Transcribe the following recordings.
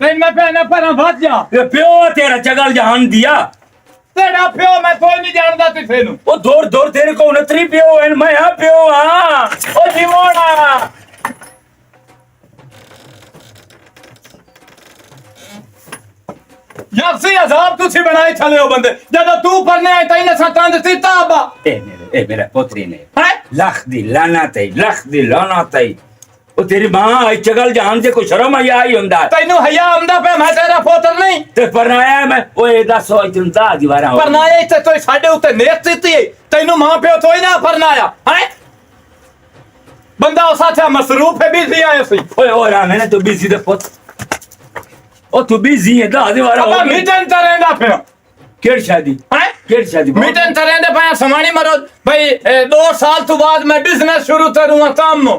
तेन मैं पहना पर भज जा ये प्यो तेरा चगल जहान दिया तेरा प्यो मैं कोई नहीं जानता किसे नु ओ दूर दूर तेरे को उनतरी प्यो है मैं आ प्यो हां ओ जीवोना यार सी अजाब तुसी बनाई चले हो बंदे जब तू पढ़ने आए तई ने सतान दी ताबा ए मेरा पोतरी ने है लख दी लानत है ओ तेरी मां आई चगल जहान से को शर्म आई हुंदा तैनू हया आंदा पे मैं तेरा पोतर नहीं ते परनाया मैं ओए दस ओ चिंता दीवारा परनाया इते तो साडे उते नेत सीती तैनू मां प्यो तो ही ना परनाया है बंदा ओ साथे मसरूफ है बिजी आए सी ओए ओ रा मैंने तो बिजी दे पोत ओ तू बिजी है दा दीवारा अब मीटन तरेंदा पे केड़ शादी मीटन तरेंदे पे समानी मरो भाई 2 साल तो बाद मैं बिजनेस शुरू करूंगा काम नो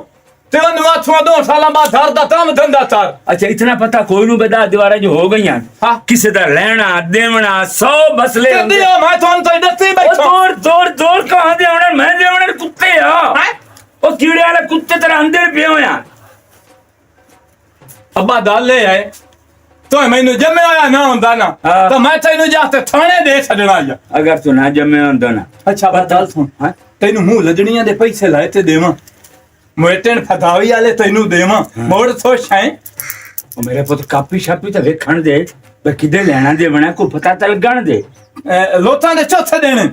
ते वनुआ 2 साल बाद घर दा काम धंधा चार अच्छा इतना पता कोई नु बता दीवारा जो हो गई हां किसे दा लेना देवना 100 मसले ते दियो मैं तो दस्ती बैठो दूर कहां देवना मैं देवना कुत्ते हां ओ कीड़े वाले कुत्ते तेरे अंदर पे हो यार अब्बा दाल ले आए तो मैनू जमे आया ना हुंदा ना तो मैं तैनू जाते थाने दे छड़ना या अगर तू ना जमे हुंदा ना अच्छा बता सुन हां तैनू मुंह लजड़ियां दे पैसे लाए ते देवा मोटेन फदावी वाले तैनू देवा मोड़ तो छे ओ मेरे पुत कापी शापी ते वेखण दे बे किदे लेना दे बना को पता त लगण दे लोटां दे चौथे देने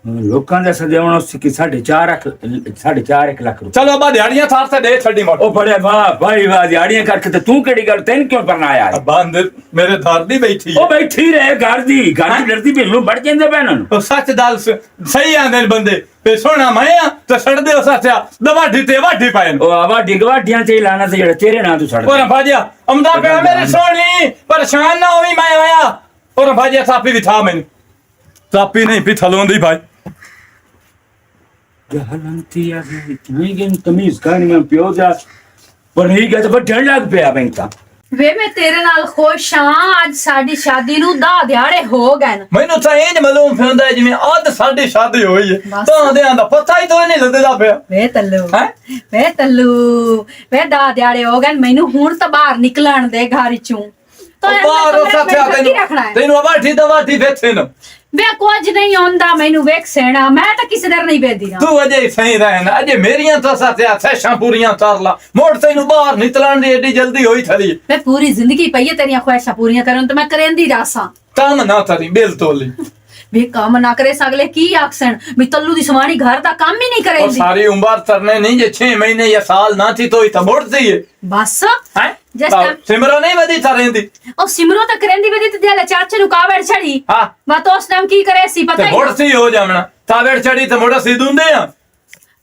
लोकां दे सदेवण उसकी 4.5 लाख रुपए चलो अब्बा दिहाड़ियां थार से दे छड़ी मोड़ ओ बड़े वाह भाई वाह दिहाड़ियां करके ते तू केड़ी गल तैन क्यों करना आया अब्बा अंदर मेरे धार दी बैठी ओ बैठी रहे घर दी डरदी भी लो बढ़ जांदे बैनन ओ सच दाल सही आंदे बंदे पे सोना मैं तो सड़ दे सचा दवाठी ते वाठी पाए ओ आवा डिगवाटियां ते लाना ते जेड़ा तेरे ना तू सड़ और भाजिया अमदा पे मेरी सोनी परेशान ना होवी मैं आया और भाजिया सापी भी था मैंने सापी नहीं पी थलोंदी भाई जहलंती आ इतनी गेम तमीज करनी में पियो जा पर ही गया तो डर लग पिया बैंका वे मैं तेरे नाल खुश हां आज साडी शादी नु 10 दिहाड़े हो गए न मैनू तो इंज मालूम फंदा है जिवें आज साडी शादी होई है बस। तो आंदे आंदा पता ही तो नहीं लगदा पे वे तल्लू हैं वे 10 दिहाड़े हो गए मैनू हुन तो बाहर निकलण दे घर चों तो बाहर साथे रखना है तैनू वाठी दवाठी बेथे न वे कुछ नहीं होंदा मैनू वेख सेना मैं तो किसी दर नहीं बेदी ना तू अजे सही रहना अजे मेरियां तो साथे सैशां पूरियां कर ला मोड़ तैनू बाहर निकलण दी एडी जल्दी होई थली मैं पूरी जिंदगी पई तेरियां ख्वाहिशां पूरियां करन तो मैं करेंदी रासां काम ना थली बेल तोली वे काम ना करे सगले की आखसन मैं तल्लू दी सवाणी घर दा काम ही नहीं और करेंदी सारी उम्र तरने नहीं जे 6 महीने या साल ना थी तो ही तो मोड़ सी है बस हैं जिस टाइम सिमरो नहीं वदी थरेंदी ओ सिमरो तो करेंदी वेदी ते जेले चाचे नु कावड़ छड़ी हां मैं तो उस टाइम की करे सी पता ते ही मोड़ ना। सी हो जावना तावेड़ चढ़ी ते मोड़ा सी दूंदे आ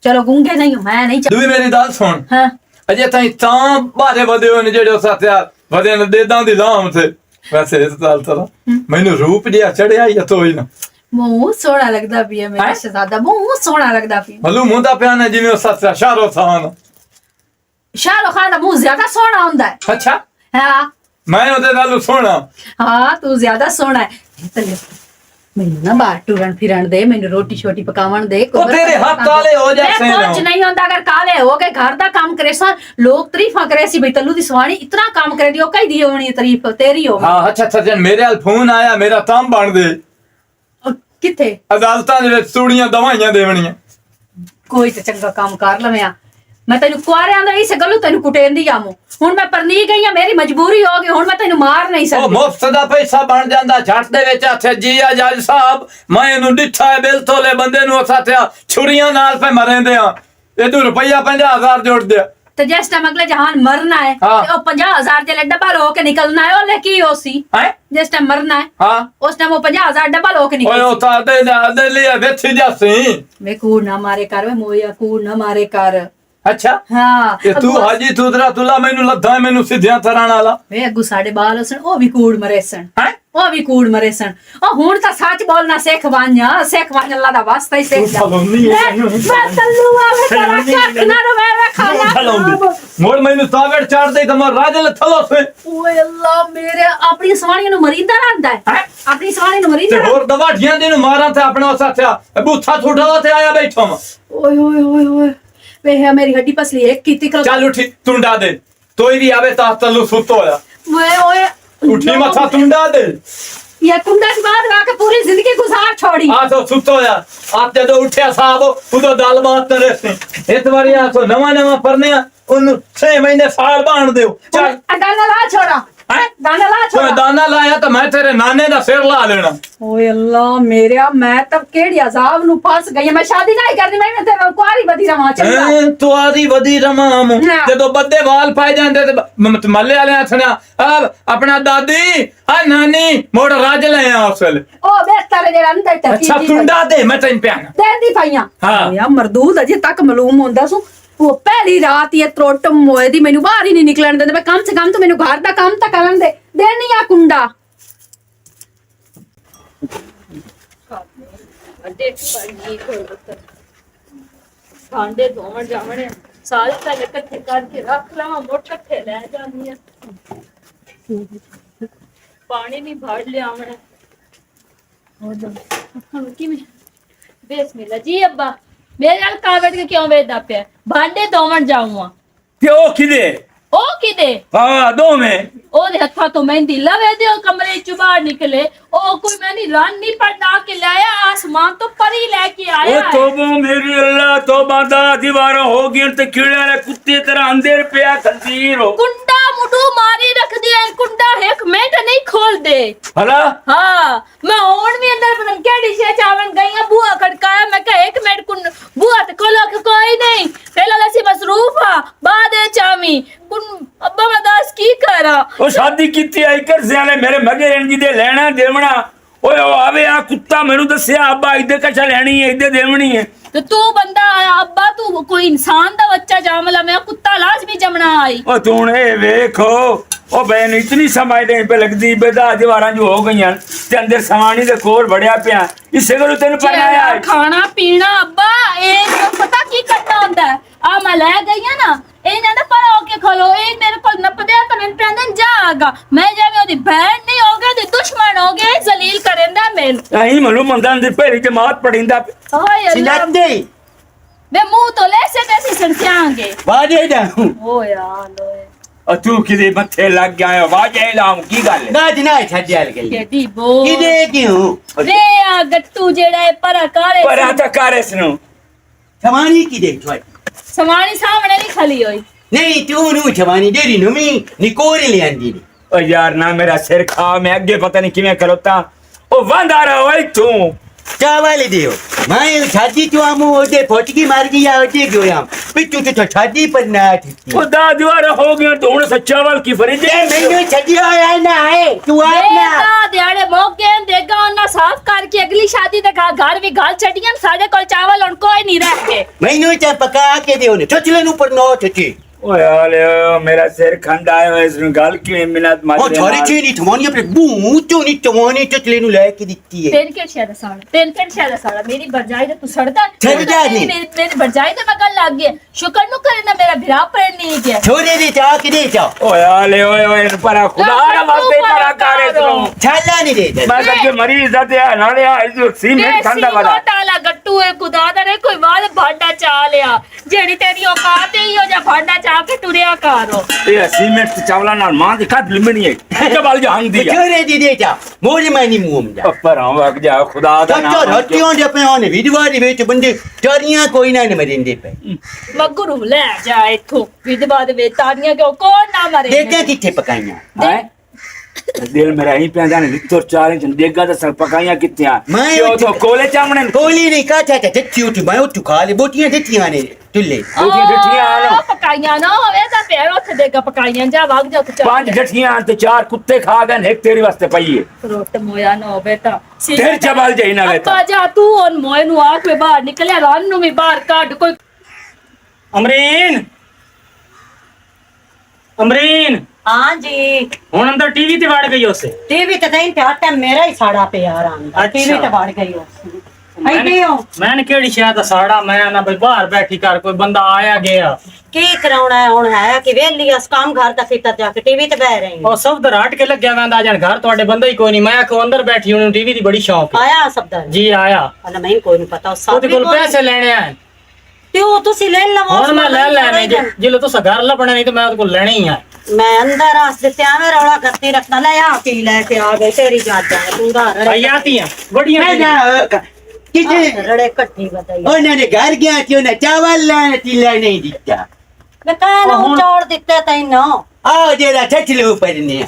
चलो गूंगे नहीं हूं मैं नहीं दूई मेरी दाल सुन हां अजे ताई तां बारे वदे होने जेड़े साथे वदे न देदां दी लाम थे वैसे इस साल तरा मैनू रूप जिया चढ़िया या तो ही ना मुंह सोना लगदा पिया मेरा शहजादा मुंह सोना लगदा पिया मालूम होंदा पिया ना जिवें उस साथे शाहरुख खान शाहरुख खान दा मुंह ज्यादा सोना हुंदा है अच्छा हां मैं ओदे नाल सोना हां तू ज्यादा सोना है चल मैनू ना बाहर टुरन फिरन दे मैनू रोटी छोटी पकावन दे ओ तेरे हाथ काले हो जाते हैं कुछ नहीं होता अगर काले हो गए घर दा काम करे सा लोग तारीफा करे सी भाई तल्लू दी सवाणी इतना काम करे दियो कई दी होनी तारीफ तेरी हो हां अच्छा अच्छा मेरे हाल फोन आया मेरा ताम बन दे किथे अदालतां दे विच सूड़ियां दवाइयां देवणियां कोई ते चंगा काम कर लवेया मैं तेन कुआरियां दा इस गल्लू तेन कुटेंदी आमू हुन मैं परनी गई हां मेरी मजबूरी हो गई हुन मैं तेन मार नहीं ओ सकदी मुफ्त दा पैसा बन जांदा झट दे विच आथे जी आ जज साहब मैं इनु डिठा है बिल तोले बंदे नु साथे छुरियां नाल पे मरेंदे आ ए तू रुपया 50,000 जोड़ दे ते जिस टाइम अगले जहान मरना है हाँ। ते ओ 50,000 जे डब्बा लो के निकलना है ओले की होसी हैं जिस टाइम मरना है हां उस टाइम वो 50,000 डब्बा लो के ओए निकल ओ ता दे लिया वेथी जासी वे कूड़ ना मारे कर वे मोया कूड़ ना मारे कर अच्छा हां ए तू हाजी तुदरा तुला मैनू लद्दा मैनू सिद्धियां थराण वाला वे अगू साडे बाल सन ओ भी कूड़ मरे सन हैं ओ भी कूड़ मरे सन ओ हुन ता सच बोलना सीख वान्या अल्लाह दा वास्ता ही सीख जा फलोनी है मैं तल्लू आवे तेरा कख ना रवे वे खाना मोड़ मैनू तावेड़ चाड़ दे तमो राजल थलो से ओए अल्लाह मेरे अपनी सवाणी नु मरींदा रहंदा है अपनी सवाणी नु ते मरींदा होर दवाठियां दे नु मारा थे अपने साथे बूथा छुड़ा ते आया बैठो ओए ओए ओए ओए वे है मेरी हड्डी पसली एक कीती करो चल उठी तुंडा दे तोई भी आवे ता तल्लू सुतो होया मैं ओए उठी मथा तुंडा दे ये कुंडा की बात वाके पूरी जिंदगी गुजार छोड़ी आ तो सुतो या आप जदों उठ्या साहब उदो दाल बात करे से इस बारी आ तो नवा परने उन 6 महीने साल बांध दियो चल गाना ला छोड़ा हैं? गाना ला तो छोड़ा दाना लाया तो मैं तेरे नाने दा सिर ला लेना ओए अल्लाह मेरा मैं तब केड़ी अजाब नु फंस गई मैं शादी नहीं करनी मैं ते कुआरी बदी रवा चंगा तो आरी वदी रमाम हाँ। जदों बद्दे वाल पाए जांदे ते मल्ले वाले हथना अब अपना दादी आ नानी मोड़ राज ले आ उसल ओ बेहतर जेड़ा अंदर टकी अच्छा तुंडा दे मैं तैन प्याना देंदी पाइयां हाँ। यार मरदूद अजे तक मालूम होंदा सु वो पहली रात ये त्रोट मोए दी मैनू बाहर ही नहीं निकलन देंदे मैं कम से कम तो मैनू घर दा काम ता करन दे देनी आ कुंडा भांडे धोवन जावणे सारे पहले इकट्ठे करके रख लवा मोट इकट्ठे ले जानी है पानी नहीं भर ले आवणे और की में बिस्मिल्लाह जी अब्बा मेरे नाल कावड़ के क्यों वेदा पे भांडे धोवन जाऊंगा क्यों किदे ओ किदे हाँ दो में ओदे हथा तो मेहंदी लवे दे कमरे चो बाहर निकले ओ कोई मैंने रन नहीं पड़ा के लाया आसमान तो परी लेके ओ आया है। तोबा मेरी अल्लाह तोबा दा दीवारा हो गई ते कीड़े वाले कुत्ते तरह अंदर पिया खंजीर हो कुंडा मुडू मारी रख दिया कुंडा एक मिनट नहीं खोल दे भला हाँ मैं ओन भी अंदर पता केड़ी से चावन गई बुआ खड़काया मैं कहा एक मिनट कुन बुआ तो खोलो के कोई नहीं पहला लसी मसरूफ आ बाद चावी कुन अब्बा मैं दास की करा ओ शादी कीती आई कर सियाने मेरे मगे रण जी दे लेना देवना ओए ओ आवे आ कुत्ता मेनू दसिया अब्बा इदे कछा लेनी है इदे देवनी है तो तू बंदा आया अब्बा तू कोई इंसान दा बच्चा जामला मैं कुत्ता लाजमी जमना आई ओ तू ने देखो ओ बहन इतनी समय नहीं पे लगदी बेदा दीवारां जो हो गईयां ते अंदर सवानी दे कोल बड़या पिया इसे करो तेन पर आया जेड़ा खाना पीना अब्बा एक पता की करना होंदा है आ मैं ले गई है ना ए ना पर होके खोलो ए मेरे को नप दे तो मैं पेंदन जागा मैं जावे ओदी बहन नहीं हो गई दी दुश्मन हो गए जलील करेंदा मेन नहीं मालूम मंदान दे पहली जमात पढ़िंदा ओए अल्लाह सिलंदे वे मुंह तो ले से कैसे संस्यांगे वाजे जाऊं ओ यार ओए और तू किदे मथे लग गया है वाजे लाऊं की गल है? ना जना छड्याल गई केडी बो किदे क्यों वे आ गट्टू जेड़ा है पर काले पर आता कारेस नु छवानी किदे छोई समानी सामने नहीं खली होई नहीं तू नु छवानी देरी नुमी निकोर ले आंदी नी ओ यार ना मेरा सिर खा मैं अगे पता नहीं किवें करोता ओ वंदा रहा ओए तू चावल दियो मैं छाती तो आमू ओदे फटकी मार गया ओदे गया पिट्टू तो छाती पर ना थी ओ दा दीवार हो गया तो हुन सच्चा वाल की फरिज ए मैंने छडियो है ना है तू अपना बेटा दिहाड़े मौके देगा और ना साफ करके अगली शादी तक घर भी गाल चटियां साढ़े कोल चावल और कोई नहीं रखे मैंने चा पका के दियो ने चचले नु पर नो छटी ओ यार मेरा सिर खंड आया है इस गल की मिनट मार ओ छोरी चीनी थमानी अपने बू तो नी तवानी चचले नु लेके दित्ती है तेन के शायद साड़ा मेरी बरजाई दे तू सड़दा सड़दा नहीं। मेरी बरजाई दे मगल लग गया शुक्र नु करे ना मेरा भिरा पर नहीं गया छोरे दे चा के दे चा ओ यार ओए पर खुदा रा वास्ते पर करे तू छाला नहीं दे मैं के मरीज दा ते नाले आ इस सीमेंट खंडा वाला ताला गट्टू है खुदा दा रे कोई वाल भांडा चा लिया जेड़ी तेरी औकात ही हो जा भांडा चा के टुरिया करो ये सीमेंट चावला नाल मां दी खाद लिमनी है जबाल जो हंग दिया छोरे दे चा मोरी मानी मुंह में जा पर हम वक जा खुदा दा तो नाम हट्टियों दे पे ओने विधवा दे विच बंदे चोरियां कोई ना ने मरिंदे पे मगरू ले जा इथों विधवा दे तारियां क्यों कौन ना मरे देखा किथे पकाइयां है दिल मेरा ही पे जाने लिखतो चारे देगा तो सर पकाइयां कित्तियां मैं क्यों तो कोले चामने कोली नहीं का चाचा जच्ची उठ मैं उठ खा ले बोटियां जच्चियां ने टुल्ले बोटियां जठियां आलो पकाइयां ना होवे ता पैर उठ देगा पकाइयां जा भाग जा तू पांच जठियां ते चार कुत्ते खा गए एक तेरे वास्ते पई है रोट मोया ना बेटा तेरे चबाल जाई ना बेटा अब्बा जा तू ओन मोय नु आख में बाहर निकले रान नु भी बाहर काट कोई अमरीन अमरीन हाँ जी ਹੁਣ ਅੰਦਰ ਟੀਵੀ ਤੇ ਵੜ ਗਈ ਉਸੇ टीवी तो नहीं थे हर टाइम मेरा ही साड़ा पे यार आंदा अच्छा। टीवी तो बढ़ गई हो ऐडी हो ਮੈਂ ਕਿਹੜੀ ਸ਼ਾਇਦ ਦਾ ਸਾੜਾ ਮੈਂ ਨਾ ਬਈ ਬਾਹਰ ਬੈਠੀ ਕਰ ਕੋਈ ਬੰਦਾ ਆਇਆ ਗਿਆ की कराउना है हुन है कि वेली अस काम घर तक फिर जाके टीवी ते बह रही ਉਹ ਸਭ ਦਾ ਰਾਟ ਕੇ ਲੱਗਿਆ ਵੈਂਦਾ ਜਾਣ ਘਰ ਤੁਹਾਡੇ ਬੰਦਾ ਹੀ ਕੋਈ ਨਹੀਂ ਮੈਂ ਕੋ ਅੰਦਰ ਬੈਠੀ ਉਹਨੂੰ ਟੀਵੀ ਦੀ ਬੜੀ ਸ਼ੌਕ ਹੈ आया सब दा ਜੀ ਆਇਆ अल्लाह मैं कोई नहीं पता उस ਉਹਦੇ ਕੋਲ ਪੈਸੇ ਲੈਣੇ ਆ त्यो तुसी ले लवो ਹੁਣ ਮੈਂ ਲੈ ਲੈਣੇ ਜਿੱਲੇ ਤੁਸੀਂ ਘਰ ਲੱਭਣਾ ਨਹੀਂ ਤੇ ਮੈਂ ਉਹਦੇ ਕੋਲ ਲੈਣੇ ਹੀ ਆ मैं अंदर हंस देते में रौला करती रखना ले आ पी लेके आ गई तेरी जाता है पूरा हयातियां बड़ियां मैं ना किसी रड़े इकट्ठी बताई उन्होंने घर गया थी उन्हें चावल लाने चिल्ला नहीं दिता मैं कहना चौड़ दिते तैनो आओ जरा छछलो परने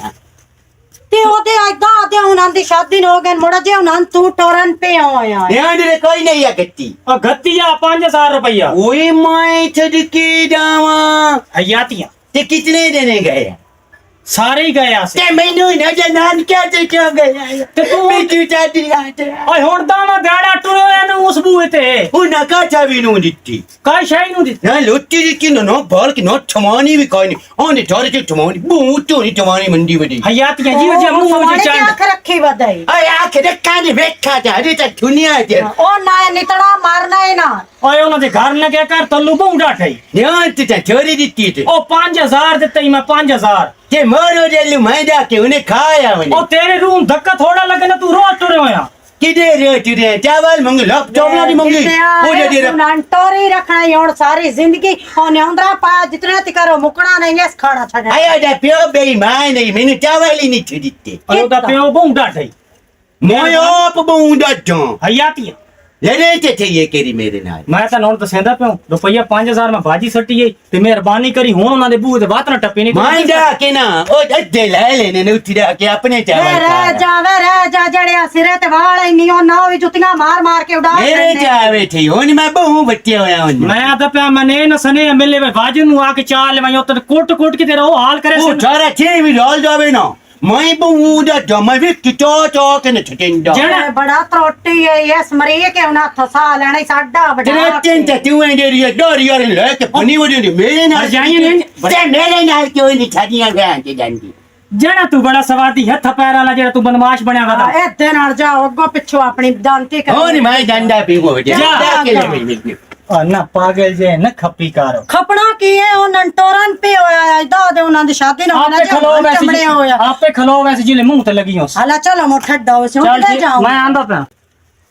ते ओदे आइदा आदे उन्हां दी शादी हो गई मोड़ा जे उन्हां तू टोरन पे आया ध्यान रे कोई नहीं है कत्ती और गत्तिया 5000 रुपया ओए मैं छड़की जावा हयातियां ते कितने देने गए सारे ही गए से ते मैनू न जनान क्या ते क्यों गया ते तू बिजू चाटी आते ओए हुन दाना दाड़ा टुरो एनु उस बूए ते उन्हें का चाबी नु दित्ती काय शाई नु दी ना लुट्टी दित्ती नो बाल की नो ठमानी भी कोई नहीं ओने थोड़े से ठमानी बूटो नहीं ठमानी मंडी बड़ी हयातियां जी जे मुंह समाने जे की चांद आंख रखी बधाई अरे आखिर काने बैठा था अरे तो दुनिया है ओ ना नितड़ा मारना है ना ओए उन्हां दे घर लगे कर तल्लू बूंडा ठई ध्यान ते छोरी दित्ती थे ओ 5000 देते मैं 5000 के मोरो जेलू मैदा के उन्हें खाया ओ उन्हें तेरे रूम धक्का थोड़ा लगे ना तू रोज टुरे होया किधर रोटी रे चावल मंग लो चौबला दी मंगी वो जे दे टोरी रखना है और सारी जिंदगी और नेंद्रा पाया जितना तिकारो मुकना नहीं है खड़ा छड़ा आया जा प्यो बेईमान नहीं मैंने चावल ही नहीं छुड़ीते और ओदा पेओ बूंडा ठई मैं आप बूंदा जो हयातियां लड़े थे ये केरी मेरे नाल मैं ਤਾਂ ਨੋਟ ਦਸੇਂਦਾ ਪਿਓ रुपया 5000 ਮੈਂ ਬਾਜੀ ਸੱਟੀ ਗਈ ਤੇ ਮਿਹਰਬਾਨੀ ਕਰੀ ਹੁਣ ਉਹਨਾਂ ਦੇ ਬੂਹੇ ਤੇ ਬਾਤ ਨਾ ਟੱਪੀ ਨਹੀਂ मैं जा के ना ओ अड्डे ले लेने ने उठी के अपने चावल रह जा जड़िया सिरे ते वाल नहीं हो ना भी जुतियां मार मार के उड़ा मेरे चावे थे हुन मैं बहु बच्चे होया हुन ਮੈਂ ਆਦਾ ਪਿਆ ਮਨੇ ਨ ਸਨੇ ਮਿਲੇ ਵੇ ਬਾਜੀ ਨੂੰ ਆ ਕੇ ਚਾਲ ਲੈ ਮੈਂ ਉੱਤੇ ਕੋਟ ਕੋਟ ਕੇ ਤੇਰਾ ਉਹ ਹਾਲ ਕਰੇ ओ सारा छे भी रोल जावे ना मैं बहु दा जमा भी किचो चो के न छटिंदा जड़ा बड़ा त्रोटी है ये स्मरी के उना थसा लेना साडा बड़ा ट्रेन ते तू एंडे री डोरी और लेके बनी वडी मेरे नाल जाइए नहीं ते मेरे नाल क्यों नहीं छादियां गया के जांदी ਜਿਹੜਾ ਤੂੰ ਬੜਾ ਸਵਾਦੀ ਹੱਥ ਪੈਰ ਵਾਲਾ ਜਿਹੜਾ ਤੂੰ ਬਦਮਾਸ਼ ਬਣਿਆ ਵਾ इतने नाल जाओ अगो पिछो अपनी दांती कर हुन मैं डंडा पीवो जा। के ले ਨਾ ਪਾਗਲ ਜੇ ਨਾ ਖੱਪੀ ਕਰ खपना की है ओ नंटोरन पे होया है दा दे उना दी शादी ना होना ਆਪੇ ਖਲੋ जे चमड़े ਵੈਸੇ होया ਆਪੇ ਖਲੋ ਵੈਸੇ ਜਿਲੇ ਮੂੰਹ ਤੇ ਲੱਗੀ ਹੋਸ हला चलो मो ठड्डा हो से ਚੱਲ उठे ਠੀਕ, जाओ ਮੈਂ ਆਂਦਾ ਪਿਆ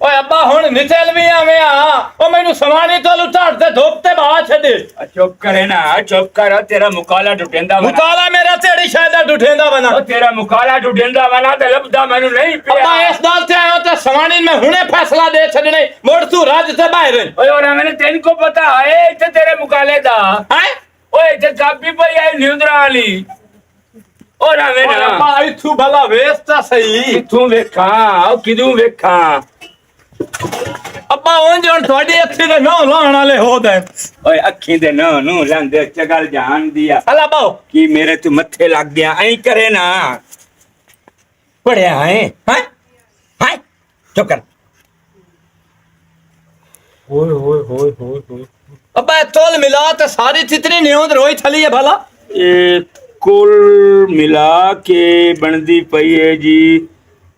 ਓਏ ਅੱਬਾ ਹੁਣ ਨਿਚਲ ਵੀ ਆਵੇਂ ਆ ਉਹ ਮੈਨੂੰ ਸਮਾਨੀ ਤੋਂ ਝੜ ਤੇ ਧੁੱਪ ਤੇ ਬਾਹਰ ਛੱਡੇ चुप करे ना चुप कर तेरा मुकाला टुटेंदा बना ਮੁਕਾਲਾ ਮੇਰਾ ਤੇੜੀ ਸ਼ਾਇਦ ਢੁਠੇਂਦਾ ਬਣਾ ओ तेरा मुकाला टुटेंदा बना ते लबदा मैनू नहीं ਅੱਬਾ पिया ਇਸ ਗੱਲ ਤੇ ਆਇਆ ਤੇ ਸਮਾਨੀ ਮੈਂ ਹੁਣੇ ਫੈਸਲਾ ਦੇ ਛੱਡਣੇ ਮੋੜ ਤੂੰ ਰੱਜ ਤੇ ਬਾਹਰ ओए और मैंने तेन को पता है इथे तेरे मुकाले दा ਹੈ ओए इथे कापी पई है न्यूंदरा वाली और ਓਏ मैंने ਅੱਬਾ ਇਥੋਂ ਭਲਾ ਵੇਸ ਤਾਂ ਸਹੀ किथों वेखा ओ किदू वेखा ਅੱਬਾ ਉਂਝ ਹੁਣ ਤੁਹਾਡੀ ਅੱਖੀ ਦੇ ਨੌ ਲਾਉਣ ਵਾਲੇ ਹੋ ਦੇ ओए अखी दे नो नु लंदे चगल जान दिया ਹਲਾ ਬਾਓ कि मेरे तू मथे लग गया ऐ करे ना पढ़िया है हैं चुप कर ओए ओए ओए ओए ओए ਅੱਬਾ ਤੋਲ ਮਿਲਾ ਤੇ ਸਾਰੀ ਚਿਤਨੀ ਨਿਉਂਦ ਰੋਈ ਥਲੀ ਹੈ ਭਲਾ ਇਹ ਕੁੱਲ ਮਿਲਾ ਕੇ ਬਣਦੀ ਪਈ ਹੈ ਜੀ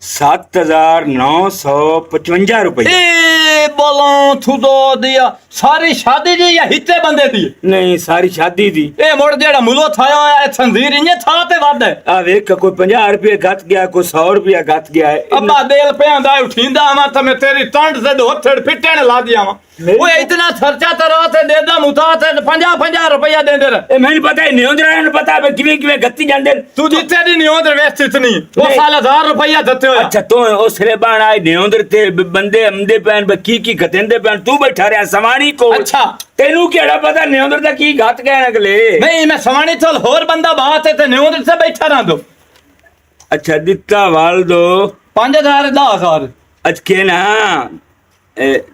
7955 रुपए ਇਹ ਬੋਲੋਂ ਥੁਦੋ ਦਿਆ ਸਾਰੀ ਸ਼ਾਦੀ ਦੀ ਜਾਂ ਹਿੱਤੇ ਬੰਦੇ ਦੀ नहीं सारी शादी दी ਇਹ ਮੁੜ ਜਿਹੜਾ ਮੁਲੋ ਥਾਇਆ ਹੋਇਆ ਇਹ ਸੰਜ਼ੀਰ ਇੰਨੇ ਥਾਂ ਤੇ ਵੱਧ ਹੈ आ वेख कोई 50 रुपये गत गया कोई 100 रुपया गत गया है ਅੱਬਾ ਦੇਲ ਪਿਆਂਦਾ ਉਠੀਂਦਾ ਆਵਾਂ ਤਾਂ ਮੈਂ ਤੇਰੀ ਟੰਡ ਤੇ ਦੋ ਹੱਥੜ ਫਿੱਟਣ ਲਾ ਦਿਆਂ ਵਾਂ ਉਹ ਇਤਨਾ ਖਰਚਾ ਤਰਾ ਤੇ ਦੇਦਾ ਮੁਤਾ ਤੇ 50 ਰੁਪਇਆ ਦੇਂਦੇ ਰ ए मैंने पता है न्योंदरा ने पता है किवें किवें गत्ती जांदे ਤੂੰ ਜਿੱਥੇ ਦੀ ਨਿਉਂਦ ਵੇਚ ਇਤਨੀ ਉਹ ਨਹੀਂ। ਸਾਲ 1000 ਰੁਪਇਆ ਦਿੱਤੇ ਹੋਇਆ अच्छा तो उस रे बाण आए न्योंदर ते बंदे अमदे पैन की गतेंदे पैन तू बैठा रहा सवानी को अच्छा तेनू केड़ा पता न्योंदर दा की गत गए अगले ਨਹੀਂ ਮੈਂ ਸਵਾਣੀ ਤੋਂ ਹੋਰ ਬੰਦਾ ਬਾਤ ਤੇ ਨਿਉਂਦ ਤੇ ਬੈਠਾ ਰਾਂ ਦੋ अच्छा दिता वाल दो 5000 10000 अचके ना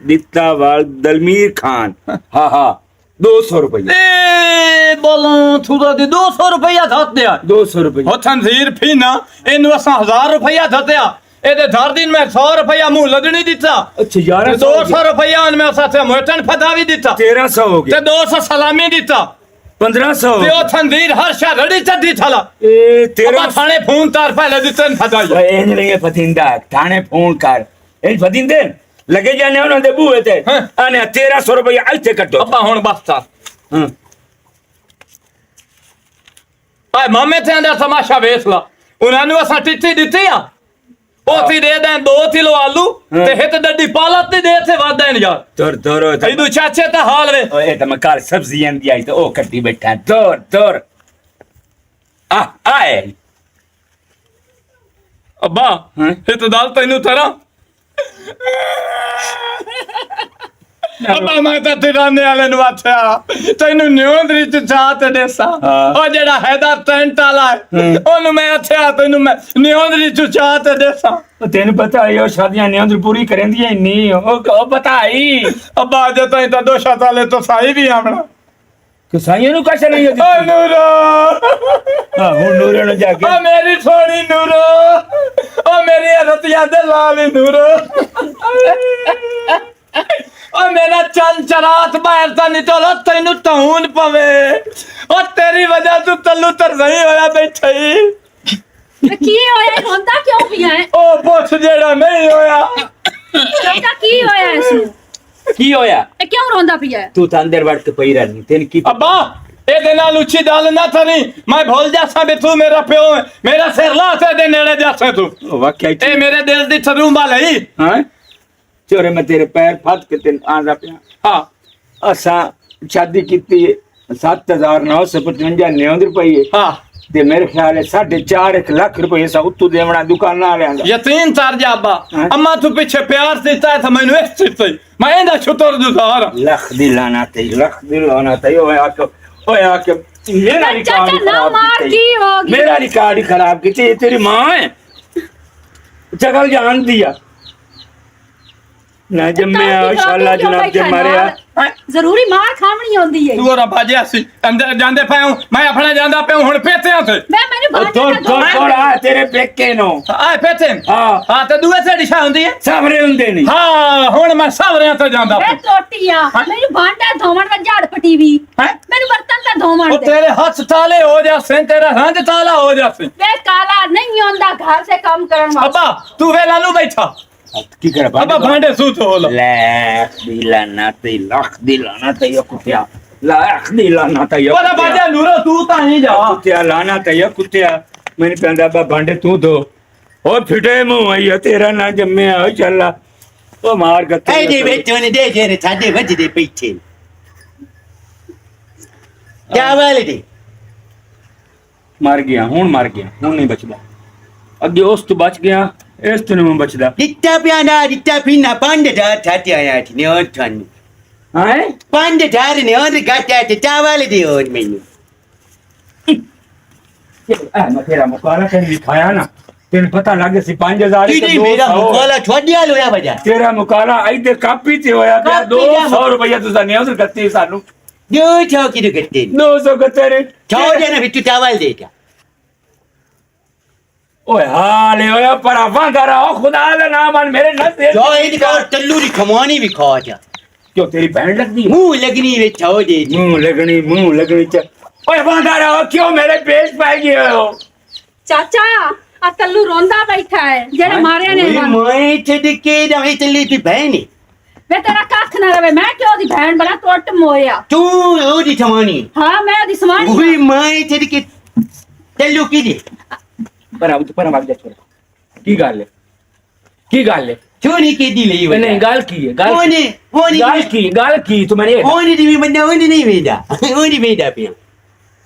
दिता वाल दलमीर खान हाँ हाँ 200 रुपये ਏ ਬੋਲੋਂ ਥੁਦਾ ਦੀ 200 ਰੁਪਇਆ ਦਿੱਤ ਦਿਆ 200 रुपये ਉਹ ਤਨਜ਼ੀਰ ਫੀਨਾ ਇਹਨੂੰ ਅਸਾਂ 1000 ਰੁਪਇਆ ਦਿੱਤਿਆ ਇਹਦੇ ਧਰ ਦਿਨ ਮੈਂ 100 ਰੁਪਇਆ ਮੂੰਹ ਲੱਗਣੀ ਦਿੱਤਾ अच्छा यार 200 ਰੁਪਇਆ ਉਹਨੇ ਮੈਂ ਅਸਾਂ ਤੇ ਮੋਟਨ ਫਦਾ ਵੀ ਦਿੱਤਾ 1300 हो ਤੇ गया 200 ਸਲਾਮੀ ਦਿੱਤਾ 1500 ਤੇ ਉਹ ਤਨਜ਼ੀਰ ਹਰ ਸ਼ਾ ਰੜੀ ਚੱਦੀ ਥਲਾ ए ਤੇਰਾ 1300 ਥਾਣੇ ਫੋਨ ਤਾਰ ਪਹਿਲੇ ਦਿੱਤੇ ਫਦਾਈ ਇਹ ਨਹੀਂ ਫਤਿੰਦਾ ਥਾਣੇ ਫੋਨ ਕਰ ਇਹ ਫਤਿੰਦੇ लगे जाने ਉਹਨਾਂ ਦੇ ਬੂਹੇ ਤੇ ਹਾਂ। ਆਨੇ 1300 ਰੁਪਏ ਇੱਥੇ ਕੱਟੋ ਅੱਬਾ ਹੁਣ ਬਸ ਤਾ ਹਾਂ ਆਏ ਮਾਮੇ ਤੇ ਆਂਦਾ ਤਮਾਸ਼ਾ ਵੇਖ ਲਾ ਉਹਨਾਂ ਨੂੰ ਅਸਾਂ ਟਿੱਟੀ ਦਿੱਤੀ ਆ ਉਹ ਤੀ ਦੇ ਦੇਂ 2 ਕਿਲੋ ਆਲੂ ਹਾਂ। ਤੇ ਹਿੱਤ ਡੱਡੀ ਪਾਲਤ ਦੀ ਦੇ ਤੇ ਵਾਦਾ ਨਹੀਂ ਯਾਰ ਤੁਰ ਤੁਰ ਇਹਦੂ ਚਾਚੇ ਤਾਂ ਹਾਲ ਵੇ ਓਏ ਤਾਂ ਮੈਂ ਘਰ ਸਬਜ਼ੀ ਆਂਦੀ ਆਈ ਤੇ ਉਹ ਕੱਟੀ ਬੈਠਾ ਤੁਰ ਤੁਰ ਆਏ ਅੱਬਾ ਹੈਂ? ਇਹ ਤਾਂ ਦਲ ਤੈਨੂੰ ਤਰਾ ਅੱਬਾ ਮੈਂ ਤਾਂ ਤਿਰਾਨੇ ਵਾਲੇ ਨੂੰ ਆਖਿਆ ਤੈਨੂੰ ਨਿਉਂਦਰੀ ਚ ਚਾਹ ਤੇ ਦੇਸਾ ਹਾਂ। ਉਹ ਜਿਹੜਾ ਹੈਦਰ ਟੈਂਟ ਵਾਲਾ ਹੈ, ਹੂੰ। ਉਹਨੂੰ ਮੈਂ ਆਖਿਆ ਤੈਨੂੰ ਮੈਂ ਨਿਉਂਦਰੀ ਚ ਚਾਹ ਤੇ ਦੇਸਾ ਉਹ ਤੈਨੂੰ ਪਤਾ ਹੀ ਉਹ ਸ਼ਾਦੀਆਂ ਨੇ ਅੰਦਰ ਪੂਰੀ ਕਰੰਦੀਆਂ ਨਹੀਂ ਉਹ ਪਤਾ ਹੀ ਅੱਬਾ ਜੇ ਤੈਨੂੰ ਤਾਂ ਦੋਸ਼ਾ ਤਾਲੇ ਤੋਂ ਸਾਈ ਵੀ ਆਵਣਾ ਕਿ ਸਾਈਆਂ ਨੂੰ ਕਸ਼ ਨਹੀਂ ਓ ਹੁੰਦੀ ਨੂਰੋ ਹਾਂ ਹੁਣ ਨੂਰੇ ਨੂੰ ਜਾ ਕੇ ਓ ਮੇਰੀ ਸੋਹਣੀ ਨੂਰੋ ਓ ਮੇਰੀ ਰਤੀਆਂ ਦੇ ਲਾਲ ਨੂਰੋ ਓ ਮੇਰਾ ਚੰਨ ਚਰਾਤ ਬਾਹਰ ਤਾਂ ਨਿਕਲੋ ਤੈਨੂੰ ਧੂਨ ਪਵੇ ਓ ਤੇਰੀ ਵਜ੍ਹਾ ਤੋਂ ਤੱਲੂ ਤਰਜ਼ਈ ਹੋਇਆ ਬੈਠਾ ਹੀ ਤੇ ਕੀ ਹੋਇਆ ਰੋਂਦਾ ਕਿਉਂ ਪਿਆ ਹੈ ਓ ਪੁੱਛ ਜਿਹੜਾ ਨਹੀਂ ਹੋਇਆ ਚਾਚਾ ਕੀ ਹੋਇਆ ਇਸ ਨੂੰ ਕੀ ਹੋਇਆ ਇਹ ਕਿਉਂ ਰੋਂਦਾ ਪਿਆ ਹੈ ਤੂੰ ਤਾਂ ਅੰਦਰ ਵੜ ਕੇ ਪਈ ਰਹਿਣੀ ਤੈਨੂੰ ਕੀ ਅੱਬਾ ਇਹਦੇ ਨਾਲ ਉੱਚੀ ਗੱਲ ਨਾ ਥਰੀ ਮੈਂ ਭੁੱਲ ਜਾਸਾਂ ਵੀ ਤੂੰ ਮੇਰਾ ਪਿਓ ਹੈ ਮੇਰਾ ਸਿਰ ਲਾ ਤੇ ਦੇ ਨੇੜੇ ਜਾਸਾਂ ਤੂੰ ਵਾਕਿਆ ਇਹ ਮੇਰੇ ਦਿਲ ਦੀ ਥਰੂੰਬਾ ਲਈ ਹਾਂ ਚੋਰੇ ਮੈਂ ਤੇਰੇ ਪੈਰ ਫੱਟ ਕੇ ਤੈਨੂੰ ਆਂਦਾ ਪਿਆ ਹਾਂ ਅਸਾਂ ਸ਼ਾਦੀ ਕੀਤੀ 7955 ਨਿਉਂਦ ਰੁਪਏ ਹਾਂ ਤੇ ਮੇਰੇ ਖਿਆਲ ਹੈ 4.5 ਲੱਖ ਰੁਪਏ ਸਾ ਉੱਤੋਂ ਦੇਵਣਾ ਦੁਕਾਨਾਂ ਵਾਲਿਆਂ ਦਾ ਯਤੀਨ ਤਰ ਜਾ ਅੱਬਾ ਹੈਂ? ਅੰਮਾ ਤੂੰ ਪਿੱਛੇ ਪਿਆਰ ਦਿੱਤਾ ਹੈ ਤਾਂ ਮੈਨੂੰ ਇਸ ਦਿੱਤਾ ਮੈਂ ਇਹਦਾ ਸ਼ੁਕਰ ਗੁਜ਼ਾਰ ਲੱਖ ਦੀ ਲਾਨਤ ਹੈ ਲੱਖ ਦੀ ਲਾਨਤ ਹੈ ਓਏ ਆ ਕੇ ਮੇਰਾ ਰਿਕਾਰਡ ਚਾਚਾ ਨਾ ਮਾਰ ਕੀ ਹੋ ਗਿਆ ਮੇਰਾ ਰਿਕਾਰਡ ਹੀ ਖਰਾਬ ਕੀਤੀ ਇਹ ਤੇਰੀ ਮਾਂ ਹੈ ਜਗਲ ਜਾਣਦੀ ਆ ਨਾ ਜੰਮਿਆ ਇਨਸ਼ਾਅੱਲਾ ਜਨਾਬ ਦੇ ਮਾਰਿਆ ਜ਼ਰੂਰੀ ਮਾਰ ਖਾਵਣੀ ਹੁੰਦੀ ਹੈ ਤੂੰ ਰੱਬਾ ਜੀ ਅਸੀਂ ਅੰਦਰ ਜਾਂਦੇ ਪਏ ਹਾਂ ਮੈਂ ਆਪਣਾ ਜਾਂਦਾ ਪਿਆ ਹੁਣ ਪੇਤਿਆਂ ਤੇ ਮੈਂ ਮੈਨੂੰ ਤੋੜ ਆ ਤੇਰੇ ਪੇਕੇ ਨੂੰ ਆਏ ਪੇਤੇ ਹਾਂ ਹਾਂ ਤੇ ਦੂਏ ਤੇ ਦਿਸ਼ਾ ਹੁੰਦੀ ਹੈ ਸਾਹਮਣੇ ਹੁੰਦੇ ਨਹੀਂ ਹਾਂ ਹੁਣ ਮੈਂ ਸਾਵਰਿਆਂ ਤੇ ਜਾਂਦਾ ਮੈਂ ਟੋਟੀਆਂ ਮੈਨੂੰ ਭਾਂਡਾ ਧੋਵਣ ਦਾ ਝਾੜ ਪਟੀ ਵੀ ਹੈਂ? ਮੈਨੂੰ ਬਰਤਨ ਤਾਂ ਧੋਵਣ ਉਹ ਦੇ ਤੇਰੇ ਹੱਥ ਤਾਲੇ ਹੋ ਜਾਸੇ ਤੇਰਾ ਰੰਗ ਤਾਲਾ ਹੋ ਜਾਸੇ वे काला नहीं होता घर से काम करन वाला ਅੱਬਾ ਤੂੰ ਵੇਲਾ ਨੂੰ ਬੈਠਾ ਕੀ ਕਰ ਅੱਬਾ ਭਾਂਡੇ ਸੂਤ ਹੋ ਲਾ ਲੱਖ ਦੀ ਲਾਨਤ ਹੈ ਲੱਖ ਦੀ ਲਾਨਤ ਹੈ ਕੁੱਤਿਆ ਲੱਖ ਦੀ ਲਾਨਤ ਹੈ ਉਹਦਾ ਬਾਜਾ ਨੂਰੋ ਤੂੰ ਤਾਂ ਨਹੀਂ ਜਾ ਕੁੱਤਿਆ ਲਾਨਤ ਹੈ ਕੁੱਤਿਆ ਮੈਨੂੰ ਕਹਿੰਦਾ ਬਾ ਭਾਂਡੇ ਤੂੰ ਧੋ ਉਹ ਫਿਟੇ ਮੂੰਹ ਆਈ ਤੇਰਾ ਨਾ ਜੰਮਿਆ ਹੋ ਚੱਲਾ ਉਹ ਮਾਰ ਗੱਤੇ ਇਹਦੇ ਵਿੱਚ ਉਹਨੇ ਦੇ ਜਿਹੜੇ ਸਾਡੇ ਵੱਜਦੇ ਪਿੱਛੇ ਕਿਆ ਵਾਲੇ ਦੇ ਮਰ ਗਿਆ ਹੁਣ ਨਹੀਂ ਬਚਦਾ ਅੱਗੇ ਉਸ ਤੋਂ ਬਚ ਗਿਆ ਇਸ ਤੋਂ ਨਹੀਂ ਬਚਦਾ ਦਿੱਤਾ ਪਿਆਨਾ ਦਿੱਤਾ ਪੀਨਾ 5000 ਛਾਤੀ ਆਇਆ ਸੀ ਨੇ ਉਹ ਤੁਹਾਨੂੰ ਹਾਂ 5000 ਨੇ ਉਹ ਗਾਟਿਆ ਤੇ ਚਾ ਵਾਲੇ ਦੇ ਹੋਰ ਮੈਨੂੰ ਮੈਂ ਤੇਰਾ ਮੁਕਾਲਾ ਤੈਨੂੰ ਲਿਖਾਇਆ ਨਾ ਤੈਨੂੰ ਪਤਾ ਲੱਗ ਸੀ 5000 ਕਿਹੜੀ ਮੇਰਾ ਮੁਕਾਲਾ ਛੋੜਿਆ ਲੋਇਆ ਵਜਾ ਤੇਰਾ ਮੁਕਾਲਾ ਇੱਥੇ ਕਾਪੀ ਤੇ ਹੋਇਆ ਪਿਆ ਕਾਪੀ ਤੇ 200 ਰੁਪਏ ਤੁਸੀਂ ਨਹੀਂ ਉਧਰ ਗੱਤੀ ਸਾਨੂੰ ਜੋ ਚੌਕੀ ਦੇ ਗੱਤੇ 200 ਗੱਤੇ ਨੇ ਛੋੜ ਜਾਣਾ ਵਿੱਚ ਚਾਵਲ ਦੇ ਜਾ ਓਏ ਹਾਲੇ ਓਏ ਪਰਾਵਾਂ ਕਰਾ ਉਹ ਖੁਦਾ ਦਾ ਨਾਮ ਮਨ ਮੇਰੇ ਨਾਲ ਤੇ ਜੋ ਇਹ ਕੋ ਤੱਲੂ ਦੀ ਖਮਾਨੀ ਵੀ ਖਾ ਜਾ ਕਿਉਂ ਤੇਰੀ ਭੈਣ ਲੱਗਦੀ ਮੂੰਹ ਲੱਗਣੀ ਵਿੱਚ ਹੋ ਦੇ ਜੀ ਮੂੰਹ ਲੱਗਣੀ ਚ ਓਏ ਬਾਂਦਾਰਾ ਕਿਉਂ ਮੇਰੇ ਪੇਸ਼ ਪੈ ਗਏ ਹੋ चाचा आ तल्लू रोंदा बैठा है जेड़ा मारे ने ਓਏ ਮੈਂ ਛੱਡ ਕੇ ਜਾਵੇਂ ਚੱਲੀ ਤੀ ਭੈਣੀ वे तेरा कख ना रवे मैं क्यों दी बहन बड़ा टोट मोया ਤੂੰ ਉਹਦੀ ਖਮਾਨੀ हां मैं दी समान ਓਏ ਮੈਂ ਛੱਡ ਕੇ ਤੱਲੂ ਕੀ ਦੀ ਪਰ ਵਗ ਜਾ ਛੋੜ ਕੀ ਗੱਲ ਹੈ ਚੋਰੀ ਕੀ ਦੀ ਲਈ ਵਜਾ ਨਹੀਂ ਗੱਲ ਕੀ ਹੈ ਗੱਲ ਉਹਨੇ ਗੱਲ ਕੀ ਤੂੰ ਮੈਨੂੰ ਉਹਨੇ ਦੀ ਵੀ ਬੰਦਾ ਉਹਨੇ ਨਹੀਂ ਵੇਦਾ ਉਹਨੇ ਵੇਦਾ ਪਿਆ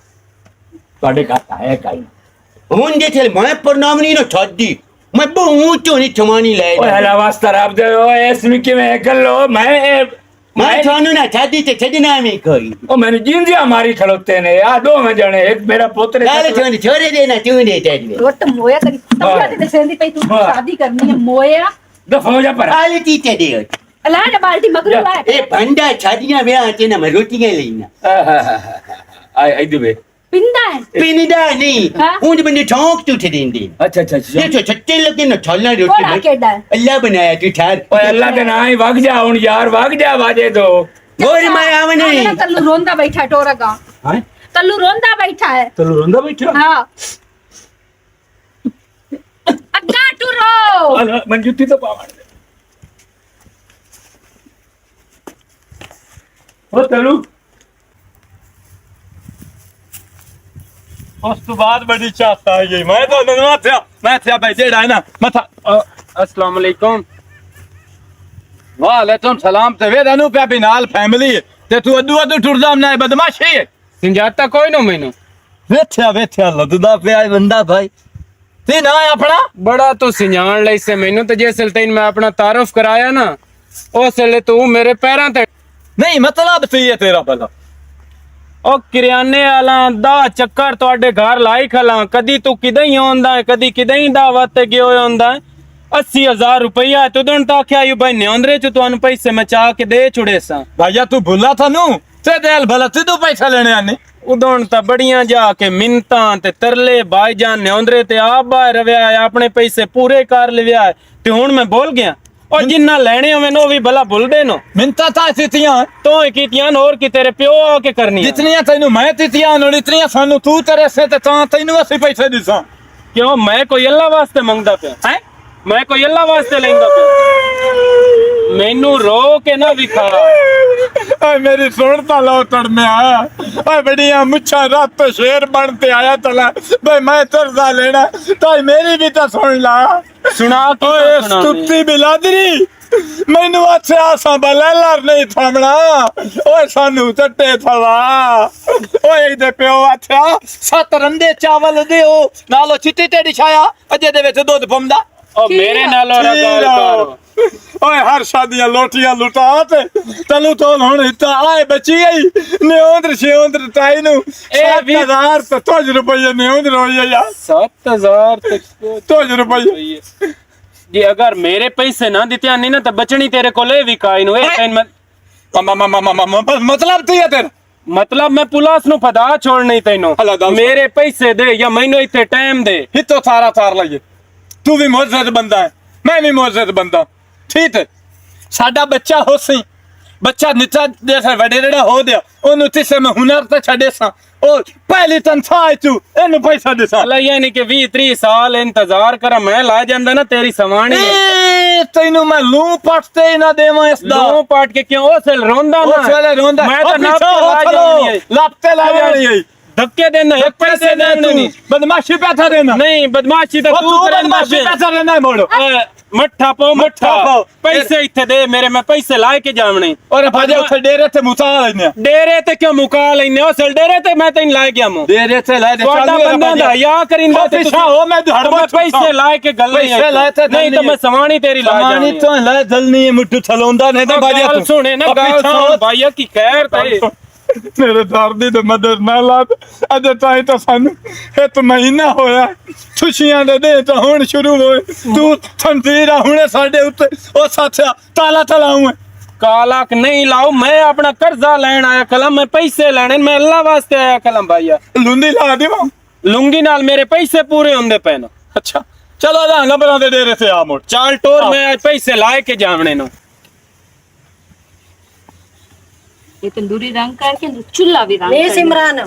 ਤੁਹਾਡੇ ਘਰ ਆਇਆ ਕਾਈ ਹੁਣ ਦੇ ਚਲ ਮੈਂ ਪ੍ਰਣਾਮ ਨਹੀਂ ਨਾ ਛੱਡੀ ਮੈਂ ਬਹੁਤ ਚੋਣੀ ਚਮਾਨੀ ਲੈ ਓਏ ਹਲਾ ਵਾਸਤਾ ਰੱਬ ਦੇ ਓਏ ਇਸ ਨੂੰ ਕਿਵੇਂ ਗੱਲੋ ਮੈਂ ਤੁਹਾਨੂੰ ਨਾ ਛੱਡੀ ਤੇ ਛੱਡਣਾ ਮੈਂ ਕੋਈ ਉਹ ਮੈਨੂੰ ਜਿੰਦਿਆ ਮਾਰੀ ਖਲੋਤੇ ਨੇ ਆ ਦੋਵੇਂ ਜਣੇ ਇੱਕ ਮੇਰਾ ਪੁੱਤਰ ਗੱਲ ਛੋੜ ਛੋੜੇ ਦੇ ਨਾ ਤੂੰ ਦੇ ਤੇ टोट मोया तेरी समझा ते सेंदी पे तू हाँ। शादी करनी है मोया ਦਫਾ ਹੋ ਜਾ ਪਰ ਆਲੇ ਤੀ ਤੇ ਦੇ ला जा बाल्टी मगरू ला ਇਹ ਬੰਦਾ ਛੱਡੀਆਂ ਵਿਆਹ ਤੇ ਨਾ ਮੈਂ ਰੋਟੀਆਂ ਲੈਣਾ ਆਈ ਦੁਬੇ पिंदा है ਪਿੰਦਾ ਨਹੀਂ ਹਾਂ। ਉਹ ਬੰਦੇ ਚੌਂਕ ਤੂੰ ਤੇ ਦਿੰਦੇ ਅੱਛਾ ਇਹ ਤਾਂ ਛੱਟੇ ਲੱਗੇ ਨਾ ਛਾਲਣਾ कोड़ा ਰੋਟੀ केडा है ਅੱਲਾ ਬਣਾਇਆ ਤੂੰ ਠਾਰ ਓਏ ਅੱਲਾ ਦੇ ਨਾਂ ਹੀ ਵਗ ਜਾ ਹੁਣ ਯਾਰ ਵਗ ਜਾ ਵਾਜੇ ਦੋ ਹੋਰ ਮੈਂ ਆਵਨੇ ना तल्लू रोंदा बैठा टोरगा ਹਾਂ तल्लू रोंदा बैठा है ਤੈਨੂੰ ਰੋਂਦਾ ਬੈਠਾ हां अग्गा टुरो ਮੈਂ ਜੁੱਤੀ ਤਾਂ ਪਾਵਣ ਦੇ ਉਹ ਤੈਨੂੰ ਉਸ ਤੋਂ ਬਾਅਦ ਬੜੀ ਚਾਹਤ ਆ ਗਈ ਮੈਂ ਤਾਂ ਮੈਂ ਥਿਆ ਬਈ ਜਿਹੜਾ ਹੈ ਨਾ ਮਥਾ ਅਸਲਾਮ ਅਲੈਕੁਮ ਵਾਲੇਕੁਮ ਸਲਾਮ ਤੇ ਵੇਦਾ ਨੂੰ ਪਿਆ ਬਿਨਾਲ ਫੈਮਿਲੀ ਤੇ ਤੂੰ ਅੱਡੂ ਟੁਰਦਾ ਨਾ ਬਦਮਾਸ਼ੀ ਹੈ समझाता कोई ना मैंने ਵੇਥਿਆ ਲੱਦਦਾ ਪਿਆ ਇਹ ਬੰਦਾ ਭਾਈ ਤੇ ਨਾ ਹੈ ਆਪਣਾ ਬੜਾ ਤੂੰ ਸਿਆਣ ਲਈ ਸੇ ਮੈਨੂੰ ਤੇ ਜਿਸ ਵੇਲੇ ਤੈਨੂੰ ਮੈਂ ਆਪਣਾ ਤਾਰਫ ਕਰਾਇਆ ਨਾ ਉਸ ਵੇਲੇ ਤੂੰ ਮੇਰੇ ਪੈਰਾਂ ਤੇ ਨਹੀਂ ਮਤਲਬ ਸਹੀ ਹੈ ਤੇਰਾ ਭਲਾ ਉਹ ਕਿਰਿਆਨੇ ਵਾਲਾ ਦਾ ਚੱਕਰ ਤੁਹਾਡੇ ਘਰ ਲਾਈ ਖਲਾ ਕਦੀ ਤੂੰ ਕਿਦਾਂ ਹੀ ਆਉਂਦਾ ਹੈ ਕਦੀ ਕਿਦਾਂ ਹੀ ਦਾਵਤ ਤੇ ਗਿਆ ਹੁੰਦਾ 80,000 ਰੁਪਇਆ ਤੁਦੋਂ ਤਾਂ ਆਖਿਆ ਯੂ ਭਾਈ ਨਿਉਂਦਰੇ ਚ ਤੁਹਾਨੂੰ ਪੈਸੇ ਮੈਂ ਚਾਹ ਕੇ ਦੇ ਛੁੜੇ ਸਾਂ ਭਾਈਆ ਤੂੰ ਭੁੱਲਾ ਤੁਹਾਨੂੰ ਤੇ ਦੇਲ ਭਲਾ ਤੂੰ ਪੈਸਾ ਲੈਣੇ ਆਨੇ ਉਦੋਂ ਤਾਂ ਬੜੀਆਂ ਜਾ ਕੇ ਮਿੰਤਾਂ ਤੇ ਤਰਲੇ ਭਾਈਜਾਨ ਨਿਉਂਦਰੇ ਤੇ ਆਪ ਬਾਹਰ ਰਵਿਆ ਆਪਣੇ ਪੈਸੇ ਪੂਰੇ ਕਰ ਲਿਆ ਤੇ ਹੁਣ ਮੈਂ ਭੁੱਲ ਗਿਆ ਉਹ ਜਿੰਨਾ ਲੈਣੇ ਹੋਵੇ ਉਹ ਵੀ ਭਲਾ ਭੁੱਲਦੇ ਨੋ ਮਿੰਤਾ ਤਾਂ ਸਿੱਤੀਆਂ ਤੂੰ ਕੀਤੀਆਂ ਹੋਰ ਕੀ ਤੇਰੇ ਪਿਓ ਆ ਕੇ ਕਰਨੀ ਜਿਤਨੀਆਂ ਤੈਨੂੰ ਮੈਂ ਦਿੱਤੀਆਂ ਨੇ ਇਤਨੀਆਂ ਸਾਨੂੰ ਤੂੰ ਤੇਰੇ ਸੇ ਤੇ ਤਾਂ ਤੈਨੂੰ ਅਸੀਂ ਪੈਸੇ ਦਿਸਾਂ ਕਿਉਂ ਮੈਂ ਕੋਈ ਅੱਲਾ ਵਾਸਤੇ ਮੰਗਦਾ ਪਿਆ ਹੈ ਮੈਂ ਕੋਈ ਅੱਲਾ ਵਾਸਤੇ ਲੈਂਦਾ ਪਿਆ ਮੈਨੂੰ ਰੋ ਕੇ ਨਾ ਵਿਖਾ ਓਏ ਮੇਰੀ ਸੁਣ ਤਾਂ ਲਓ ਤੜਮਿਆ ਓਏ ਬੜੀਆਂ ਮੁੱਛਾਂ ਰੱਤ ਸ਼ੇਰ ਬਣ ਤੇ ਆਇਆ ਤਲਾ ਬਈ ਮੈਂ ਤਰਜ਼ਾ ਲੈਣਾ ਤਾਂ ਮੇਰੀ ਵੀ ਤਾਂ ਸੁਣ ਲਾ ਸੁਣਾ ਕੀ ਓਏ ਸੁਣਾ ਸਤੁੱਤੀ ਬਿਲਾਦਰੀ ਮੈਨੂੰ ਅੱਛਾ ਸੰਭਲਰ ਨਹੀਂ ਥਮਣਾ ਓਏ ਸਾਨੂੰ ਟੱਟੇ ਥਵਾ ਓਏ ਇਹਦੇ ਪਿਓ ਅੱਛਾ 7 ਰੰਦੇ ਚਾਵਲ ਦਿਓ ਨਾਲੋਂ ਚਿੱਟੀ ਟੇਡੀ ਛਾਇਆ ਅਜੇ ਦੇ ਵਿੱਚ ਦੁੱਧ ਪੰਦਾ ਉਹ ਮੇਰੇ ਨਾਲ ਗੱਲ ਕਰ ਓਏ ਹਰ ਸ਼ਾਦੀਆਂ ਲੋਟੀਆਂ ਲੁਟਾ ਤੇ ਤੈਨੂੰ ਤੋਂ ਹੁਣ ਇੱਥੇ ਆਏ ਬੱਚੀ ਆਈ ਨਿਉਂਦਰ ਸ਼ਿਉਂਦਰ ਤਾਈ ਨੂੰ ਇਹ 20,000 ਤੇ 2000 ਰੁਪਏ ਨਿਉਂਦਰ ਹੋਈ ਯਾਰ 7,000 ਤੱਕ 2000 ਰੁਪਏ ਜੇ ਅਗਰ ਮੇਰੇ ਪੈਸੇ ਨਾ ਦਿੱਤੇ ਨਹੀਂ ਨਾ ਤਾਂ ਬਚਣੀ ਤੇਰੇ ਕੋਲੇ ਵੀ ਕਾਈ ਨੂੰ ਇਹ ਮਤਲਬ ਕੀ ਹੈ ਤੇਰਾ ਮਤਲਬ ਮੈਂ ਪੁਲਿਸ ਨੂੰ ਫਦਾ ਛੋੜ ਨਹੀਂ ਤੈਨੂੰ ਮੇਰੇ ਪੈਸੇ ਦੇ ਜਾਂ ਮੈਨੂੰ ਇੱਥੇ ਟਾਈਮ ਦੇ ਹਿੱਤੋਂ ਸਾਰਾ ਤਾਰ ਲਈਏ ਤੂੰ ਵੀ ਮੁਅੱਜ਼ਜ਼ ਬੰਦਾ ਹੈ ਮੈਂ ਵੀ ਮੁਅੱਜ਼ਜ਼ ਬੰਦਾ ਠੀਕ ਹੈ ਸਾਡਾ ਬੱਚਾ ਹੋਸੀ ਬੱਚਾ ਨਿੱਚਾ ਜੈਸਾ ਵੱਡੇ ਜਿਹੜਾ ਹੋ ਗਿਆ ਉਹਨੂੰ ਤਿਸੇ ਮੈਂ ਹੁਨਰ ਤੇ ਛੱਡੇ ਸਾਂ ਉਹ ਪਹਿਲੀ ਤਨਖਾਹ ਤੂੰ ਇਹਨੂੰ ਪੈਸਾ ਦੇ ਸਾਂ ਯਾਨੀ ਕਿ 20-30 ਸਾਲ ਇੰਤਜ਼ਾਰ ਕਰ ਮੈਂ ਲਾ ਜਾਂਦਾ ਨਾ ਤੇਰੀ ਸਵਾਣੀ ਤੈਨੂੰ ਮੈਂ ਲੂੰ ਪੱਟ ਤੇ ਨਾ ਦੇਵਾਂ ਇਸ ਦਾ ਲੂੰ ਪੱਟ ਕੇ ਕਿਉਂ ਉਸ ਵੇਲੇ ਰੋਂਦਾ ਨਾ ਉਸ ਵੇਲੇ ਰੋਂਦਾ ਮੈਂ ਤਾਂ ਲੱਪਤੇ ਲਾ ਜਾਣੀ ਹੈ ਧੱਕੇ ਦੇਣਾ ਇੱਕ ਪੈਸੇ ਦੇਣੇ ਨਹੀਂ ਬਦਮਾਸ਼ੀ ਪੈਸਾ ਦੇਣਾ ਨਹੀਂ ਬਦਮਾਸ਼ੀ ਤਾਂ ਤੂੰ ਬਦਮਾਸ਼ੀ ਪੈਸਾ ਦੇਣਾ ਮੋੜੋ ਮੱਠਾ ਪਾਓ ਮੱਠਾ ਪਾਓ। ਪੈਸੇ ਇੱਥੇ ਦੇ ਮੇਰੇ ਮੈਂ ਪੈਸੇ ਲਾ ਕੇ ਜਾਵਣੇ ਔਰ ਭਾਜਾ ਉੱਥੇ ਡੇਰੇ ਤੇ ਮੁਕਾ ਲੈਨੇ ਡੇਰੇ ਤੇ ਕਿਉਂ ਮੁਕਾ ਲੈਨੇ ਉਸ ਡੇਰੇ ਤੇ ਮੈਂ ਤੈਨੂੰ ਲਾ ਗਿਆ ਮੂੰ ਡੇਰੇ ਤੇ ਲੈ ਦੇ ਤੁਹਾਡਾ ਬੰਦਾ ਦਾ ਯਾ ਕਰਿੰਦਾ ਤੇ ਪਿੱਛਾ ਹੋ ਮੈਂ ਮੈਂ ਪੈਸੇ ਲਾ ਕੇ ਗੱਲ ਨਹੀਂ ਤਾਂ ਮੈਂ ਸਵਾਣੀ ਤੇਰੀ ਲਾ ਜਾਣੀ ਸਵਾਣੀ ਤੋਂ ਲੈ ਦਲਨੀ ਮੁੱਠ ਥਲੋਂਦਾ ਨਹੀਂ ਤਾਂ ਭਾਜਾ ਗੱਲ ਸੁਣੇ ਨਾ ਗੱਲ ਸੁਣ ਭਾਈਆ ਕੀ ਕਹਿਰ ਤੇ ਮੇਰੇ ਦਰਦੀ ਤੇ ਮਦਦ ਨਾ ਲਾ ਅਜੇ ਤਾਈ ਤਾਂ ਸਾਨੂੰ ਇੱਕ ਮਹੀਨਾ ਹੋਇਆ ਖੁਸ਼ੀਆਂ ਦੇ ਦੇ ਤਾਂ ਹੁਣ ਸ਼ੁਰੂ ਹੋਏ ਤੂੰ ਥੰਦੀਰਾ ਹੁਣੇ ਸਾਡੇ ਉੱਤੇ ਉਹ ਸਾਥਿਆ ਤਾਲਾ ਤਲਾਉਂ ਕਾਲਾਕ ਨਹੀਂ ਲਾਓ ਮੈਂ ਆਪਣਾ ਕਰਜ਼ਾ ਲੈਣ ਆਇਆ ਕਲਮ ਮੈਂ ਪੈਸੇ ਲੈਣੇ ਮੈਂ ਅੱਲਾ ਵਾਸਤੇ ਆਇਆ ਕਲਮ ਭਾਈਆ ਲੁੰਦੀ ਲਾ ਦੇਵਾਂ ਲੁੰਗੀ ਨਾਲ ਮੇਰੇ ਪੈਸੇ ਪੂਰੇ ਹੁੰਦੇ ਪਏ ਨੇ ਅੱਛਾ ਚਲੋ ਆ ਨੰਬਰਾਂ ਦੇ ਡੇਰੇ ਤੇ ਆ ਮੋੜ ਚਾਲ ਟੋਰ ਮੈਂ ਅੱਜ ਪੈਸੇ ਲਾਏ ਕੇ ਜਾਵਣੇ ਨੂੰ ये तंदूरी रंग करके चूल्हा भी रंग ले कर सिमरन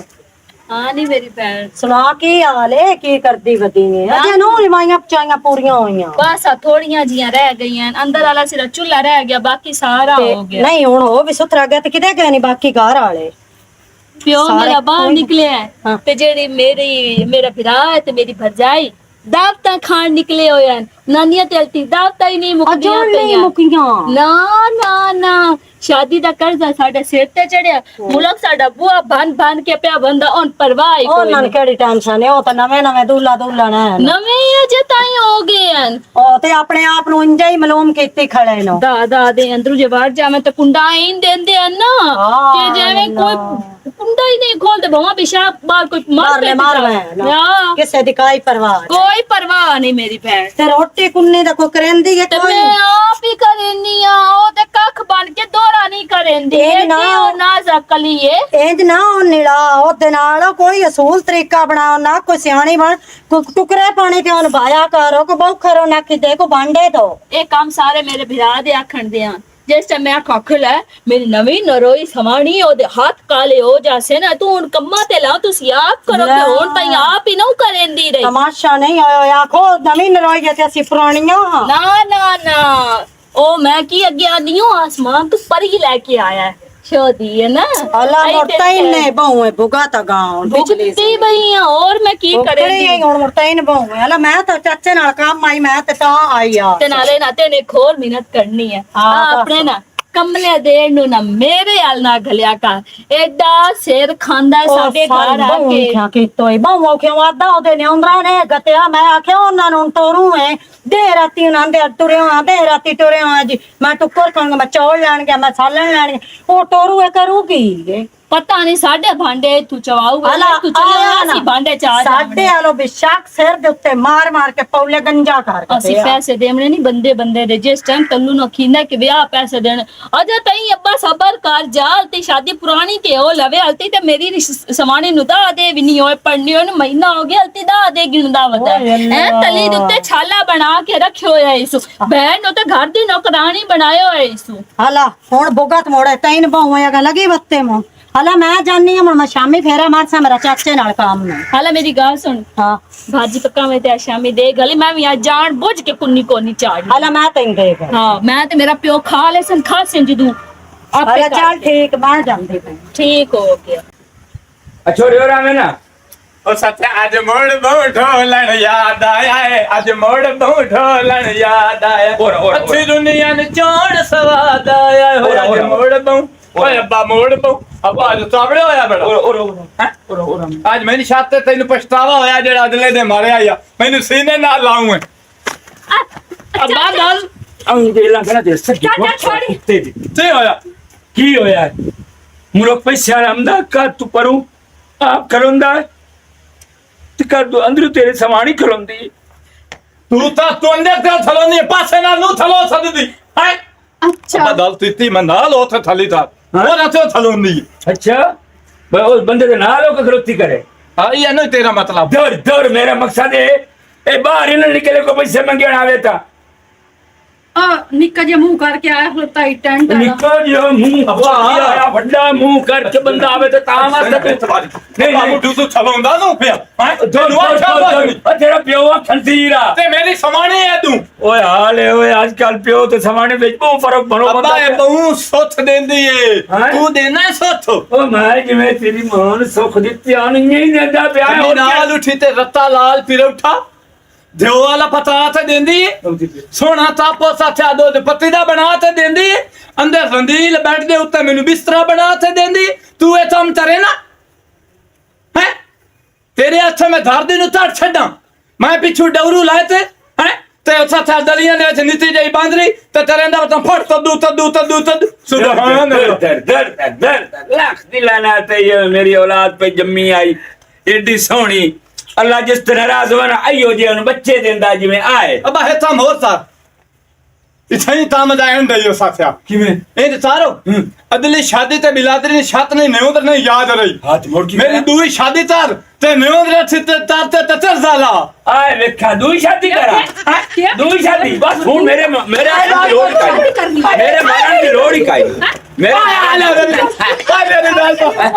हाँ नहीं मेरी भैन सुना की हाल है की करदी वदी ने अजे नो रिवाइयां पचाइयां पूरियां होईयां बस थोड़ियां जियां रह गई हैं अंदर वाला सिर्फ चूल्हा रह गया बाकी सारा हो गया नहीं हुन हो भी सुथरा गया ते किते गए नहीं बाकी घर वाले प्यो सारे मेरा बाहर निकले है हाँ। ते जेड़ी मेरा फिरा है ते मेरी भरजाई दावता खान निकले होए हैं नानिया तेलती दावता ही नहीं मुकदियां अजो नहीं मुकियां ना ना ना शादी दा कर्जा साडे सिर ते चढ़िया मुलक साडा बुआ बन के पिया बंदा उन परवाह ही ओ कोई नन नहीं केड़ी टेंशन है ओ तो नवे दूल्हा ने नवे अजे ताई हो गए हैं ओ ते अपने आप नु इंजा ही मलूम कीती खड़े नो दादा दे अंदर जे बाहर जावे तो कुंडा ही देंदे हैं ना कि जेवे कोई कुंडा ही नहीं खोलते भवा पेशाब बाहर कोई मार किसे दी काई परवाह कोई परवाह नहीं मेरी भैन ते रोटी कुन्नी दा कोई करेंदी है ते कोई मैं आप ही करेनी आ ओ ते कख बन के दोरा नहीं करेंदी ਇਹ ਨਾ ना सकली ये ਇੰਜ ਨਾ ਉਹ ਨਿਲਾ ਉਹਦੇ ਨਾਲ ਕੋਈ ਅਸੂਲ ਤਰੀਕਾ ਬਣਾਓ ਨਾ ਕੋਈ ਸਿਆਣੀ ਬਣ ਟੁਕਰੇ ਪਾਣੀ ਤੇ ਉਹਨ ਭਾਇਆ ਕਰੋ ਕੋ ਬਹੁ ਖਰੋ ਨਾ ਕਿਤੇ ਕੋ ਬਾਂਡੇ ਦੋ ਇਹ ਕੰਮ ਸਾਰੇ ਮੇਰੇ ਭਰਾ ਦੇ ਆਖਣ ਦੇ ਆ ਜਿਸ ਟਾਈਮ ਮੈਂ ਖੋਖਲ ਹੈ ਮੇਰੀ ਨਵੀਂ ਨਰੋਈ ਸਮਾਣੀ ਉਹਦੇ ਹੱਥ ਕਾਲੇ ਹੋ ਜਾਸੇ ਨਾ ਤੂੰ ਹੁਣ ਕੰਮਾਂ ਤੇ ਲਾ ਤੁਸੀਂ ਆਪ ਕਰੋ ਤੇ ਹੁਣ ਤਾਂ ਆਪ ਹੀ ਨਾ ਕਰੇਂਦੀ ਰਹੀ ਤਮਾਸ਼ਾ ਨਹੀਂ ਹੋਇਆ ਆਖੋ ਨਵੀਂ ਨਰੋਈ ਜੇ ਅਸੀਂ ਪੁਰਾਣੀਆਂ ਨਾ ਨਾ ਨਾ ਉਹ ਮੈਂ ਕੀ ਅੱਗੇ ਆਨੀ ਹੂੰ ਆਸਮਾਨ ਤੋਂ ਪਰ ਹੀ ਲੈ ਕੇ ਆਇਆ ਹੈ शोदी है ना अल्लाह मुर्ता ही ने बहुए बुगाता गांव पिछली भुगती भईया और मैं की करेंदी ਹੁਣ ਮੁਰਤਾ ਹੀ ਨੇ बहुए अल्लाह मैं तो चाचे नाल काम आई मैं ते ता आई आ ते नाले नाते ने खोर मेहनत करनी है हाँ, अपने ना ਕਮਲੇ ਦੇਣ ਨੂੰ ਨਾ ਮੇਰੇ ਹਾਲ ਨਾ ਗਲਿਆ ਕਰ ਐਡਾ ਸਿਰ ਖਾਂਦਾ ਹੈ ਸਾਡੇ ਘਰ ਆ ਕੇ ਕਿ ਤੋਏ ਬਾਹੋਂ ਕਿਉਂ ਆਦਾ ਉਹਦੇ ਨਿਉਂਦਰਾ ਨੇ ਗਤਿਆ ਮੈਂ ਆਖਿਆ ਉਹਨਾਂ ਨੂੰ ਤੋਰੂ ਐ ਦੇ ਰਾਤੀ ਉਹਨਾਂ ਦੇ ਤੁਰੇ ਆ ਦੇ ਰਾਤੀ ਤੁਰੇ ਆ ਜੀ ਮੈਂ ਟੁੱਕਰ ਖਾਂਗਾ ਮੈਂ ਚੌਲ ਲੈਣ ਗਿਆ ਮੈਂ ਸਾਲਣ ਲੈਣ ਗਿਆ ਉਹ ਤੋਰੂ ਇਹ ਕਰੂਗੀ ਪਤਾ ਨਹੀਂ ਸਾਡੇ ਭਾਂਡੇ ਤੂੰ ਚਵਾਊਗਾ ਤੂੰ ਚਲਾ ਸੀ ਭਾਂਡੇ ਚਾ ਸਾਡੇ ਵਾਲੋ ਬਿਸ਼ੱਕ ਸਿਰ ਦੇ ਉੱਤੇ ਮਾਰ ਮਾਰ ਕੇ ਪੌਲੇ ਗੰਜਾ ਕਰ ਅਸੀਂ ਪੈਸੇ ਦੇਵਣੇ ਨਹੀਂ ਬੰਦੇ ਦੇ ਜਿਸ ਟਾਈਮ ਤੱਲੂ ਨੂੰ ਖੀਨਾ ਕਿ ਵਿਆਹ ਪੈਸੇ ਦੇਣ ਅਜੇ ਤਾਈ ਅੱਬਾ ਸਬਰ ਕਰ ਜਾ ਤੇ ਸ਼ਾਦੀ ਪੁਰਾਣੀ ਤੇ ਉਹ ਲਵੇ ਹਲਤੀ ਤੇ ਮੇਰੀ ਸਮਾਣੀ ਨੂੰ ਦਾ ਦੇ ਵੀ ਨਹੀਂ ਹੋਏ ਪੜਨੀ ਉਹਨੂੰ ਮਹੀਨਾ ਹੋ ਗਿਆ ਹਲਤੀ ਦਾ ਦੇ ਗਿਣਦਾ ਵਦਾ ਐ ਤਲੀ ਦੇ ਉੱਤੇ ਛਾਲਾ ਬਣਾ ਕੇ ਰੱਖਿਓ ਹੋਇਆ ਇਸੂ ਬਹਿਣ ਨੂੰ ਤੇ ਘਰ ਦੀ ਨੌਕਰਾਨੀ ਬਣਾਇਓ ਹੋਇਆ ਇਸੂ ਹਲਾ ਹੁਣ ਬੋਗਤ ਮੋੜੇ ਤੈਨ ਬਾਹੋਏਗਾ ਲਗੀ ਬੱਤੇ ਮੋ ਹਲਾ ਮੈਂ ਜਾਣੀ ਆ ਮੈਂ ਸ਼ਾਮੀ ਫੇਰਾ ਮਾਰਸਾ ਮੇਰਾ ਚਾਚੇ ਨਾਲ ਕੰਮ ਨੂੰ ਹਾਲਾ ਮੇਰੀ ਗੱਲ ਸੁਣ ਹਾਂ ਭਾਜੀ ਪਕਾਵੇਂ ਤੇ ਸ਼ਾਮੀ ਦੇ ਗਲੀ ਮੈਂ ਵੀ ਆ ਜਾਣ ਬੁੱਝ ਕੇ ਕੁੰਨੀ ਕੋਨੀ ਚਾੜ ਹਲਾ ਮੈਂ ਤੈਨੂੰ ਦੇਗਾ ਹਾਂ ਮੈਂ ਤੇ ਮੇਰਾ ਪਿਓ ਖਾ ਲੈ ਸਨ ਖਾ ਸਿੰਘ ਜਦੂ ਹਲਾ ਚੱਲ ਠੀਕ ਬਣ ਜਾਂਦੇ ਪਏ ਠੀਕ ਹੋ ਗਿਆ छोड़ियो रामे ना ਉਹ ਸੱਚਾ ਅੱਜ ਮੋੜ ਬਹੁ ਢੋਲਣ ਯਾਦ ਆਇਆ ਏ ਅੱਜ ਮੋੜ ਬਹੁ ਢੋਲਣ ਯਾਦ ਆਇਆ ਓਰਾ। ਅੱਛੀ ਦੁਨੀਆ ਨੇ ਚੋਣ ਸਵਾਦ ਆਇਆ ਹੋਇਆ ਅੱਜ ਮੋੜ ਬਹੁ ਓਏ ਅੱਬਾ ਮੋੜ ਬਹੁ ਅੱਬਾ ਅੱਜ ਤਾਵੜੇ ਹੋਇਆ ਬੜਾ ਅੱਜ ਮੇਰੀ ਛੱਤ ਤੇ ਤੈਨੂੰ ਪਛਤਾਵਾ ਹੋਇਆ ਜਿਹੜਾ ਅਗਲੇ ਦੇ ਮਾਰਿਆ ਆ ਮੈਨੂੰ ਸੀਨੇ ਨਾਲ ਲਾਉਂ ਅੱਬਾ ਨਾਲ अंगेला कहना दे सकी चाचा, छोड़ी। ਤੇ ਹੋਇਆ की होया मुरो पैसा आमदा का तू परू आप करोंदा ते कर दो अंदर तेरे समानी खलोंदी ਤੂੰ ਤਾਂ ਤੂੰ ਅੰਦਰ ਤੇ ਥਲੋਨੀ ਪਾਸੇ ਨਾਲ ਨੂੰ ਥਲੋ ਸੱਦਦੀ ਹੈ ਅੱਛਾ ਅੱਬਾ ਦਲ ਤੀਤੀ ਮੈਂ ਨਾਲ ਉੱਥੇ ਥਲੀ ਤਾਂ ਉਹ ਰਾਤੇ ਥਲੋਨੀ अच्छा भाई उस बंदे के नाल होकर खलोती करे ਆ ਇਹ ਨਹੀਂ ਤੇਰਾ ਮਤਲਬ दौड़ दौड़ मेरा मकसद है ए बाहर ही ना निकले को पैसे मंगे आवे था ਆ ਨਿੱਕਾ ਜਿਹਾ ਮੂੰਹ ਕਰਕੇ ਆਇਆ ਖਲੋਤਾ ਹੀ ਟੈਂਟ निको जो मुंह आया बड़ा मुंह करके बंदा आवे तो ताम आस्ते ਨਹੀਂ ਬਾਬੂ ਤੂੰ ਥਲੋਂਦਾ ਨੂੰ ਪਿਆ ਹੈ तेरा प्यो खंसीरा ਤੇ ਮੇਰੀ ਸਮਾਣੇ ਹੈ ਤੂੰ ओए हाल है ओए आजकल प्यो ते समाने ਵਿੱਚ ਬਹੁਤ ਫਰਕ ਬਣੋ ਅੱਬਾ ਇਹ ਬਹੁ ਸੁੱਥ ਦਿੰਦੀ ਏ ਹੈਂ? ਤੂੰ ਦੇਣਾ ਸੁੱਥ ਉਹ ਮੈਂ ਜਿਵੇਂ ਤੇਰੀ ਮਾਂ ਨੂੰ ਸੁੱਖ ਦਿੱਤੀ ਆ ਨਹੀਂ ਦਿੰਦਾ ਪਿਆ ਮੇਰੀ ਨਾਲ ਉੱਠੀ ਤੇ ਰੱਤਾ ਲਾਲ ਪਿਰਉਠਾ ਦਿਓ ਵਾਲਾ ਪਤਾ ਤੇ ਦਿੰਦੀ ਏ ਸੋਨਾ ਤਾਪੋ ਸਾਥਿਆ ਦੁੱਧ ਪੱਤੀ ਦਾ ਬਣਾ ਤੇ ਦਿੰਦੀ ਏ ਅੰਦਰ ਰੰਦੀਲ ਬੈੱਡ ਦੇ ਉੱਤੇ ਮੈਨੂੰ ਬਿਸਤਰਾ ਬਣਾ ਤੇ ਦਿੰਦੀ ਤੂੰ ਇਹ ਕੰਮ ਕਰੇ ਨਾ ਹੈ ਤੇਰੇ ਹੱਥੋਂ ਮੈਂ ਧਰਦੀ ਨੂੰ ਧੜ ਛੱਡਾਂ ਮੈਂ ਪਿੱਛੂ ਡੌਰੂ ਲਾਏ ਤੇ ਹੈ ਤੇ ਉੱਥੇ ਥਾ ਦਲੀਆਂ ਦੇ ਵਿੱਚ ਨੀਤੀ ਜਾਈ ਬੰਦ ਰਹੀ ਤੇ ਤੇਰੇ ਦਾ ਤਾਂ ਫੜ ਤਦੂ ਸੁਭਾਨ दर्द लाख दिलाना ते ये मेरी औलाद पे जम्मी आई एडी सोहनी अल्लाह जिस तरह राजवन आइयो जे उन बच्चे देंदा जिवें आए ਅੱਬਾ ਹੈ ਤਾਂ ਹੋਰ ਸਾ ਇਥੇ ਤਾਂ ਮਜ਼ਾ ਹੁੰਦਾ ਹੀ ਸਾਥਿਆ किवें ਇਹ ਤੇ ਸਾਰੋ ਅਦਲੀ ਸ਼ਾਦੀ ਤੇ ਬਿਲਾਦਰੀ ਨੇ ਛੱਤ ਨਹੀਂ ਨਿਉਂਦਰ ਨਹੀਂ ਯਾਦ ਰਹੀ हाथ मोड़ की ਮੇਰੀ ਦੂਈ ਸ਼ਾਦੀ ਤਰ ਤੇ ਨਿਉਂਦਰ ਸੀ ਤੇ ਤਰ ਤੇ ਤਰ ਜ਼ਾਲਾ आए वेखा दूई शादी करा दूई शादी बस हुन मेरे लोड़ काई मेरे मारन की लोड़ ही काई मेरे ਆ ਲੈ ਆ ਲੈ